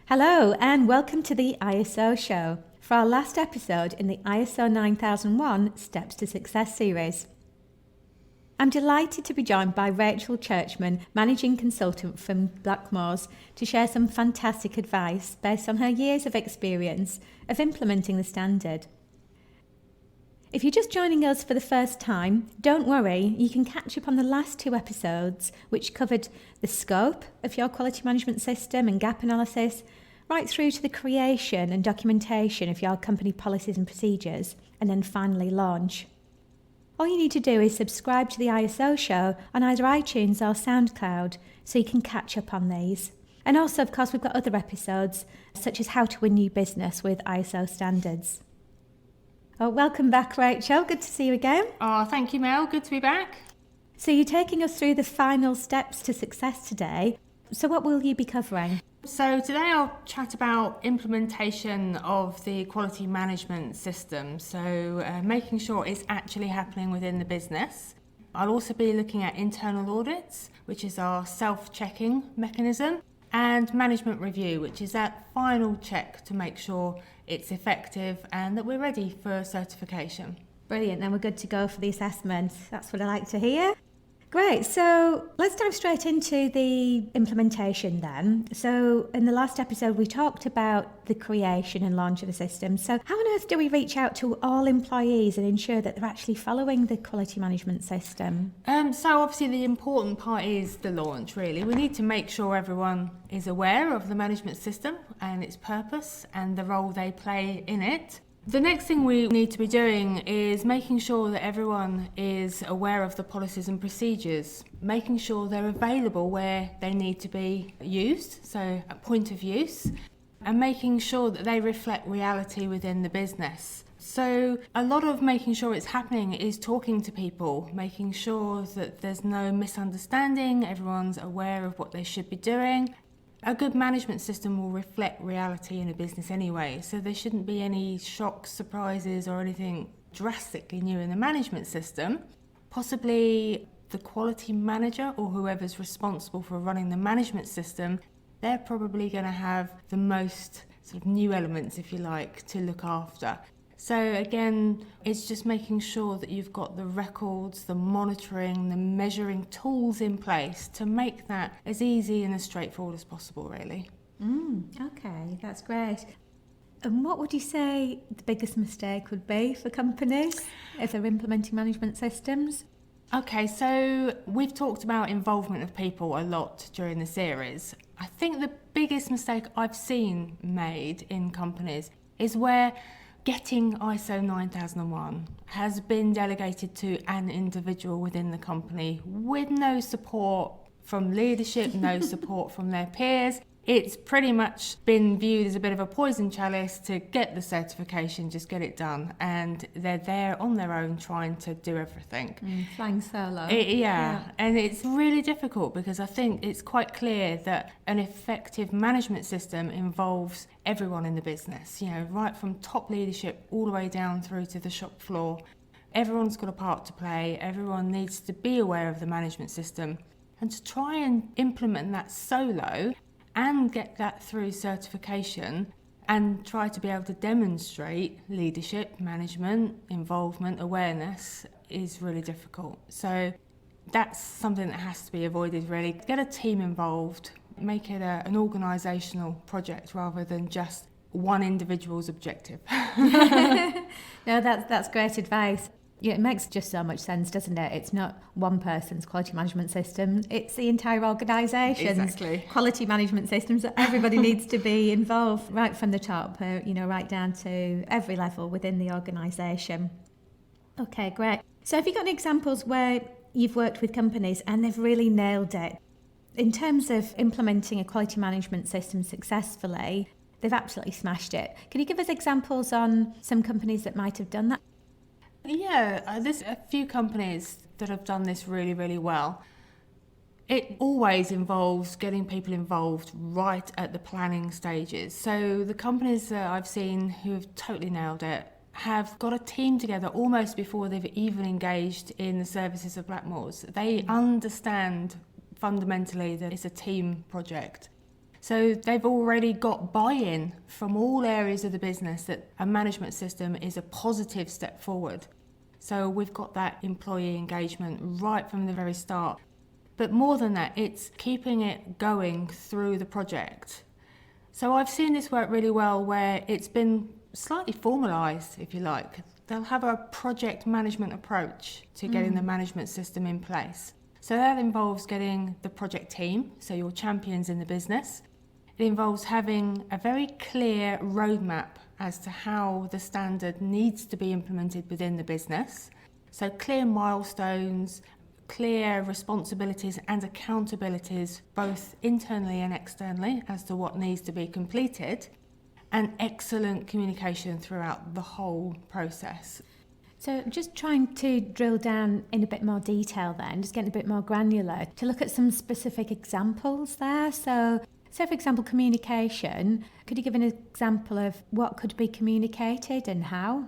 Hello and welcome to the ISO show for our last episode in the ISO 9001 Steps to Success series. I'm delighted to be joined by Rachel Churchman, Managing Consultant from Blackmores, to share some fantastic advice based on her years of experience of implementing the standard. If you're just joining us for the first time, don't worry, you can catch up on the last two episodes, which covered the scope of your quality management system and gap analysis, right through to the creation and documentation of your company policies and procedures, and then finally launch. All you need to do is subscribe to the ISO show on either iTunes or SoundCloud so you can catch up on these. And also, of course, we've got other episodes, such as How to Win New Business with ISO Standards. Oh, welcome back, Rachel. Good to see you again. Oh, thank you, Mel. Good to be back. So you're taking us through the final steps to success today. So what will you be covering? So today I'll chat about implementation of the quality management system. So making sure it's actually happening within the business. I'll also be looking at internal audits, which is our self-checking mechanism, and management review, which is that final check to make sure it's effective and that we're ready for certification. Brilliant, then we're good to go for the assessment. That's what I like to hear. Great, so let's dive straight into the implementation then. So in the last episode we talked about the creation and launch of the system. So how on earth do we reach out to all employees and ensure that they're actually following the quality management system? So obviously the important part is the launch, really. We need to make sure everyone is aware of the management system and its purpose and the role they play in it. The next thing we need to be doing is making sure that everyone is aware of the policies and procedures, making sure they're available where they need to be used, so at point of use, and making sure that they reflect reality within the business. So a lot of making sure it's happening is talking to people, making sure that there's no misunderstanding, everyone's aware of what they should be doing. A good management system will reflect reality in a business anyway, so there shouldn't be any shocks, surprises or anything drastically new in the management system. Possibly the quality manager or whoever's responsible for running the management system, they're probably going to have the most sort of new elements, if you like, to look after. So again, it's just making sure that you've got the records, the monitoring, the measuring tools in place to make that as easy and as straightforward as possible, really. Okay, that's great. And what would you say the biggest mistake would be for companies if they're implementing management systems? Okay, so we've talked about involvement of people a lot during the series. I think the biggest mistake I've seen made in companies is where getting ISO 9001 has been delegated to an individual within the company with no support from leadership, no support from their peers. It's pretty much been viewed as a bit of a poison chalice to get the certification, just get it done. And they're there on their own trying to do everything. Flying solo. Yeah, and it's really difficult because I think it's quite clear that an effective management system involves everyone in the business, you know, right from top leadership all the way down through to the shop floor. Everyone's got a part to play, everyone needs to be aware of the management system, and to try and implement that solo and get that through certification and try to be able to demonstrate leadership, management, involvement, awareness is really difficult. So that's something that has to be avoided, really. Get a team involved, make it an organisational project rather than just one individual's objective. No, that's great advice. Yeah, it makes just so much sense, doesn't it? It's not one person's quality management system, it's the entire organisation's quality management system, so everybody needs to be involved right from the top, right down to every level within the organisation. Okay, great. So have you got any examples where you've worked with companies and they've really nailed it? In terms of implementing a quality management system successfully, they've absolutely smashed it. Can you give us examples on some companies that might have done that? Yeah, there's a few companies that have done this really, really well. It always involves getting people involved right at the planning stages. So the companies that I've seen who have totally nailed it have got a team together almost before they've even engaged in the services of Blackmores. They understand fundamentally that it's a team project. So they've already got buy-in from all areas of the business that a management system is a positive step forward. So we've got that employee engagement right from the very start. But more than that, it's keeping it going through the project. So I've seen this work really well where it's been slightly formalised, if you like. They'll have a project management approach to getting the management system in place. So that involves getting the project team, so your champions in the business. It involves having a very clear roadmap as to how the standard needs to be implemented within the business. So clear milestones, clear responsibilities and accountabilities, both internally and externally, as to what needs to be completed, and excellent communication throughout the whole process. So just trying to drill down in a bit more detail then, just getting a bit more granular, to look at some specific examples there. So for example, communication. Could you give an example of what could be communicated and how?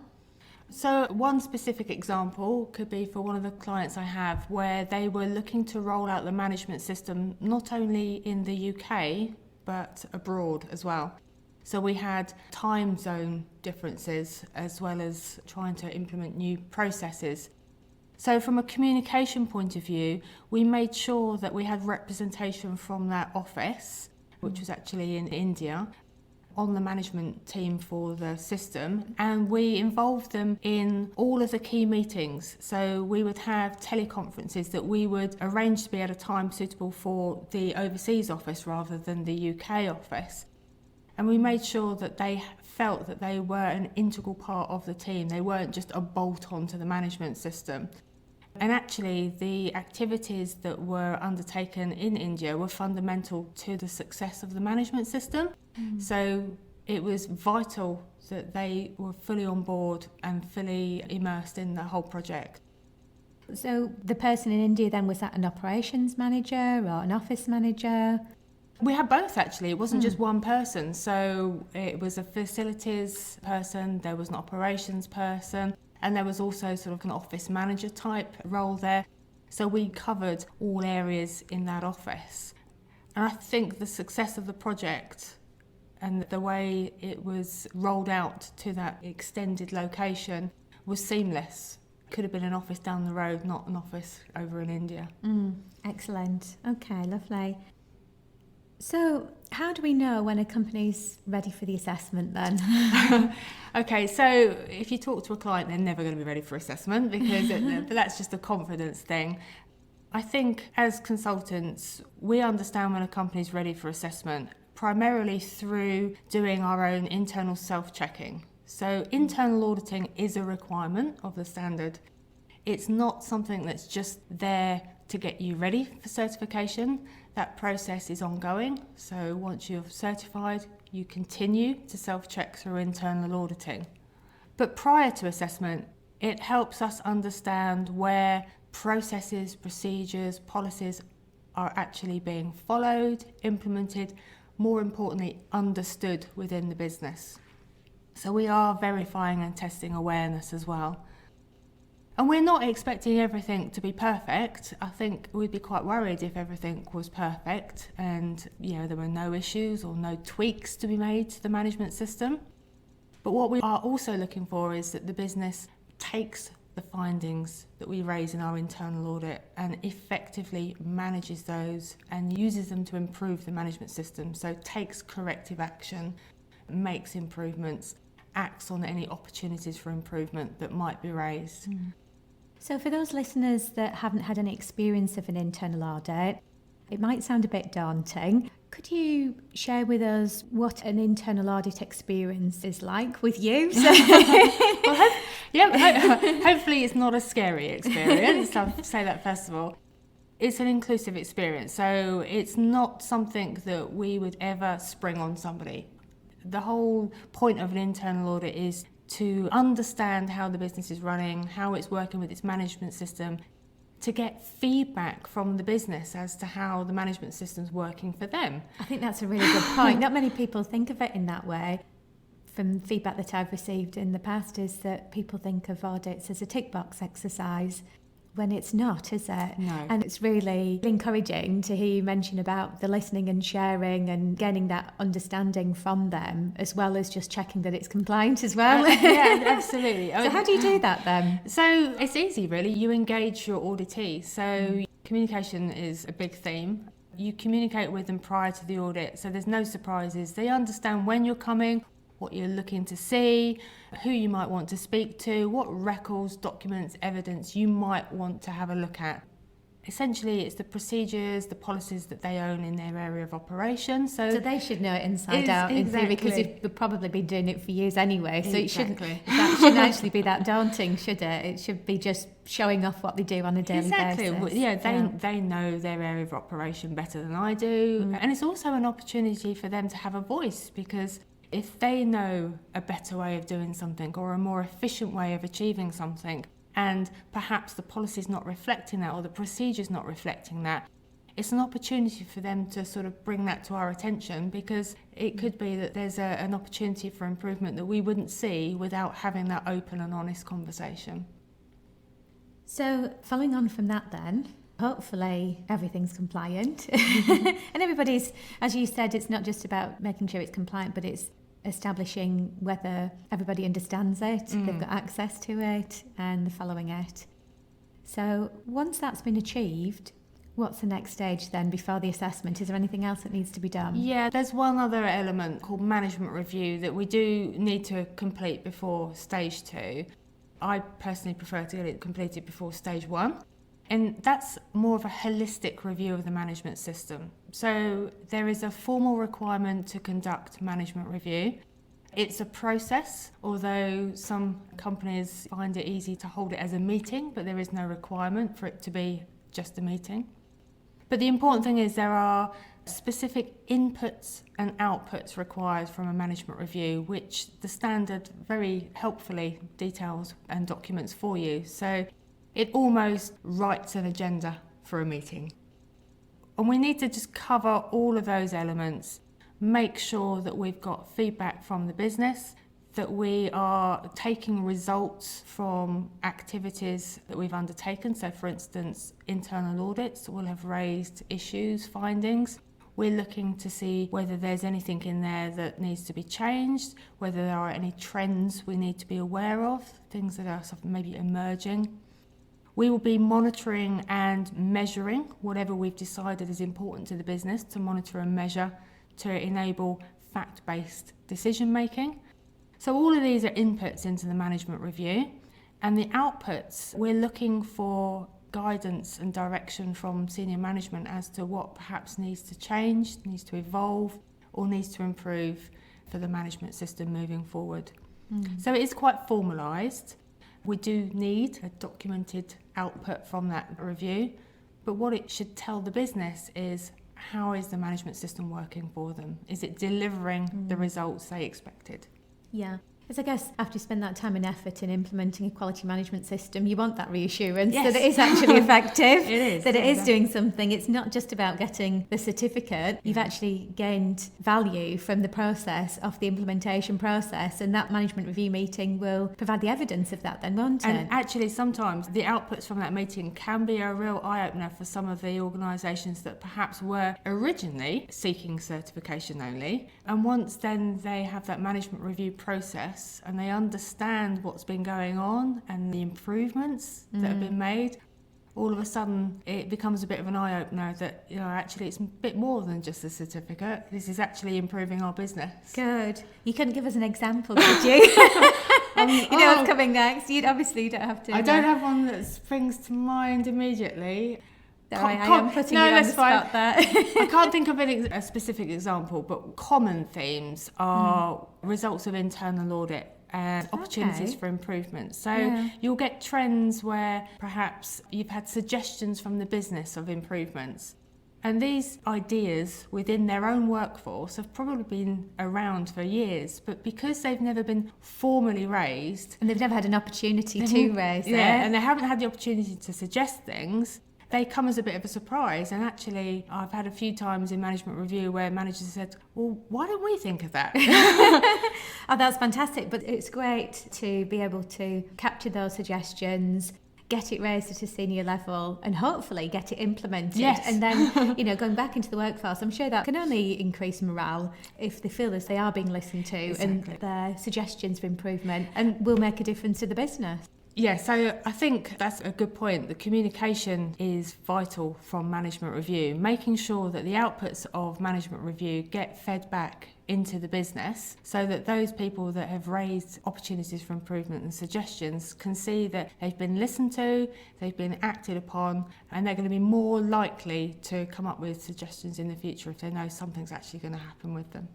So one specific example could be for one of the clients I have where they were looking to roll out the management system not only in the UK but abroad as well. So we had time zone differences as well as trying to implement new processes. So from a communication point of view, we made sure that we had representation from that office, which was actually in India, on the management team for the system, and we involved them in all of the key meetings. So we would have teleconferences that we would arrange to be at a time suitable for the overseas office rather than the UK office. And we made sure that they felt that they were an integral part of the team. They weren't just a bolt-on to the management system. And actually, the activities that were undertaken in India were fundamental to the success of the management system. So it was vital that they were fully on board and fully immersed in the whole project. So the person in India then, was that an operations manager or an office manager? We had both actually, it wasn't just one person. So it was a facilities person, there was an operations person, and there was also sort of an office manager type role there. So we covered all areas in that office. And I think the success of the project and the way it was rolled out to that extended location was seamless. Could have been an office down the road, not an office over in India. Excellent. Okay, lovely. So how do we know when a company's ready for the assessment then? Okay, so if you talk to a client, they're never going to be ready for assessment because but that's just a confidence thing. I think as consultants, we understand when a company's ready for assessment primarily through doing our own internal self-checking. So internal auditing is a requirement of the standard. It's not something that's just there to get you ready for certification. That process is ongoing. So once you're certified, you continue to self-check through internal auditing. But prior to assessment, it helps us understand where processes, procedures, policies are actually being followed, implemented, more importantly, understood within the business. So we are verifying and testing awareness as well. And we're not expecting everything to be perfect. I think we'd be quite worried if everything was perfect and, there were no issues or no tweaks to be made to the management system. But what we are also looking for is that the business takes the findings that we raise in our internal audit and effectively manages those and uses them to improve the management system. So takes corrective action, makes improvements, acts on any opportunities for improvement that might be raised. So for those listeners that haven't had any experience of an internal audit, it might sound a bit daunting. Could you share with us what an internal audit experience is like with you? Hopefully it's not a scary experience. I'll say that first of all. It's an inclusive experience, so it's not something that we would ever spring on somebody. The whole point of an internal audit is to understand how the business is running, how it's working with its management system, to get feedback from the business as to how the management system's working for them. I think that's a really good point. Not many people think of it in that way. From feedback that I've received in the past is that people think of audits as a tick box exercise, when it's not, is it? No. And it's really encouraging to hear you mention about the listening and sharing and getting that understanding from them, as well as just checking that it's compliant as well. Yeah, absolutely. So how do you do that then? So it's easy, really. You engage your auditee. So communication is a big theme. You communicate with them prior to the audit, so there's no surprises. They understand when you're coming, what you're looking to see, who you might want to speak to, what records, documents, evidence you might want to have a look at. Essentially, it's the procedures, the policies that they own in their area of operation. So they should know it inside out, in theory, because they've probably been doing it for years anyway. So it shouldn't actually be that daunting, should it? It should be just showing off what they do on a daily basis. Well, they know their area of operation better than I do. And it's also an opportunity for them to have a voice, because if they know a better way of doing something or a more efficient way of achieving something, and perhaps the policy's not reflecting that or the procedure's not reflecting that, it's an opportunity for them to sort of bring that to our attention, because it could be that there's an opportunity for improvement that we wouldn't see without having that open and honest conversation. So following on from that then, hopefully everything's compliant. And everybody's, as you said, it's not just about making sure it's compliant, but it's establishing whether everybody understands it, they've got access to it, and they're following it. So once that's been achieved, what's the next stage then before the assessment? Is there anything else that needs to be done? Yeah, there's one other element called management review that we do need to complete before stage 2. I personally prefer to get it completed before stage 1. And that's more of a holistic review of the management system. So there is a formal requirement to conduct management review. It's a process, although some companies find it easy to hold it as a meeting, but there is no requirement for it to be just a meeting. But the important thing is there are specific inputs and outputs required from a management review, which the standard very helpfully details and documents for you. So it almost writes an agenda for a meeting. And we need to just cover all of those elements, make sure that we've got feedback from the business, that we are taking results from activities that we've undertaken. So for instance, internal audits will have raised issues, findings. We're looking to see whether there's anything in there that needs to be changed, whether there are any trends we need to be aware of, things that are sort of maybe emerging. We will be monitoring and measuring whatever we've decided is important to the business to monitor and measure to enable fact-based decision making. So all of these are inputs into the management review, and the outputs, we're looking for guidance and direction from senior management as to what perhaps needs to change, needs to evolve, or needs to improve for the management system moving forward. So it is quite formalised. We do need a documented output from that review, but what it should tell the business is, how is the management system working for them? Is it delivering the results they expected? Yeah. Because I guess after you spend that time and effort in implementing a quality management system, you want that reassurance that it is actually effective, that it is doing something. It's not just about getting the certificate. You've actually gained value from the process of the implementation process, and that management review meeting will provide the evidence of that then, won't it? And actually sometimes the outputs from that meeting can be a real eye-opener for some of the organisations that perhaps were originally seeking certification only. And once then they have that management review process, and they understand what's been going on and the improvements that have been made, all of a sudden it becomes a bit of an eye-opener that, actually it's a bit more than just a certificate. This is actually improving our business. Good. You couldn't give us an example, could you? What's coming next. You don't have to. I don't have one that springs to mind immediately. I am putting you on the spot there. I can't think of a specific example, but common themes are results of internal audit and opportunities for improvement. So you'll get trends where perhaps you've had suggestions from the business of improvements. And these ideas within their own workforce have probably been around for years, but because they've never been formally raised... And they've never had an opportunity to raise them. Yeah, and they haven't had the opportunity to suggest things, they come as a bit of a surprise. And actually, I've had a few times in management review where managers have said, well, why don't we think of that? Oh, that's fantastic. But it's great to be able to capture those suggestions, get it raised at a senior level and hopefully get it implemented. Yes. And then, going back into the workforce, I'm sure that can only increase morale if they feel as they are being listened to and their suggestions for improvement and will make a difference to the business. Yeah, so I think that's a good point. The communication is vital from management review, making sure that the outputs of management review get fed back into the business so that those people that have raised opportunities for improvement and suggestions can see that they've been listened to, they've been acted upon, and they're going to be more likely to come up with suggestions in the future if they know something's actually going to happen with them.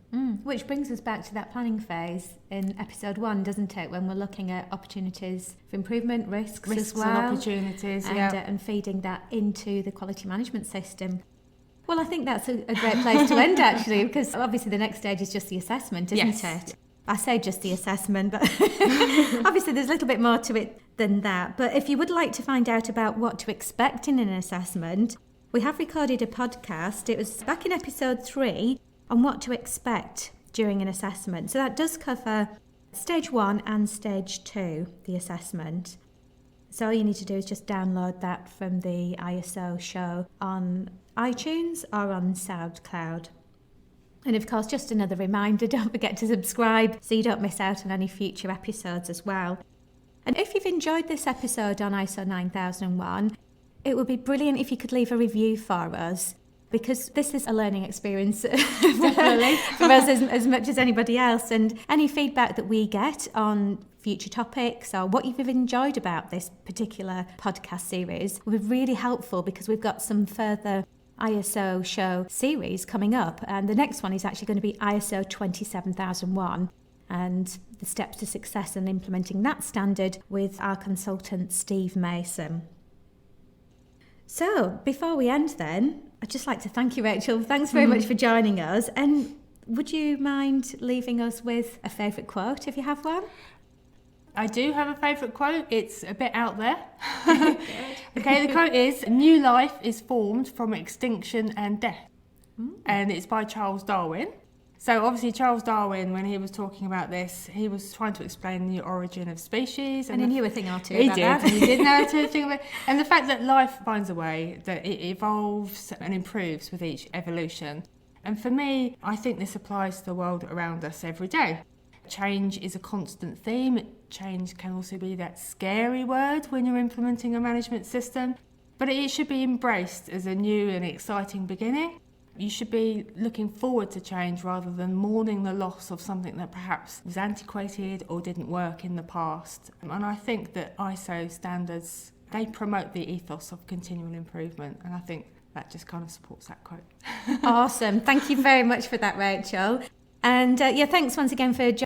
Which brings us back to that planning phase in episode 1, doesn't it, when we're looking at opportunities for improvement, risks as well, and opportunities, and feeding that into the quality management system. Well, I think that's a great place to end, actually, because obviously the next stage is just the assessment, isn't it? I say just the assessment, but obviously there's a little bit more to it than that. But if you would like to find out about what to expect in an assessment, we have recorded a podcast. It was back in episode 3 on what to expect during an assessment. So that does cover stage 1 and stage 2, the assessment. So all you need to do is just download that from the ISO show on iTunes or on SoundCloud. And of course, just another reminder, don't forget to subscribe so you don't miss out on any future episodes as well. And if you've enjoyed this episode on ISO 9001, it would be brilliant if you could leave a review for us, because this is a learning experience for us as much as anybody else. And any feedback that we get on future topics or what you've enjoyed about this particular podcast series will be really helpful, because we've got some further ISO show series coming up, and the next one is actually going to be ISO 27001 and the steps to success in implementing that standard with our consultant Steve Mason. So before we end then, I'd just like to thank you, Rachel. Thanks very much for joining us. And would you mind leaving us with a favourite quote if you have one? I do have a favourite quote. It's a bit out there. Okay, the quote is, "New life is formed from extinction and death." And it's by Charles Darwin. So obviously Charles Darwin, when he was talking about this, he was trying to explain the origin of species. And he knew a thing or two about that. He did know a thing about it. And the fact that life finds a way, that it evolves and improves with each evolution. And for me, I think this applies to the world around us every day. Change is a constant theme. Change can also be that scary word when you're implementing a management system, but it should be embraced as a new and exciting beginning. You should be looking forward to change rather than mourning the loss of something that perhaps was antiquated or didn't work in the past. And I think that ISO standards, they promote the ethos of continual improvement, and I think that just kind of supports that quote. Awesome. Thank you very much for that, Rachel. And thanks once again for joining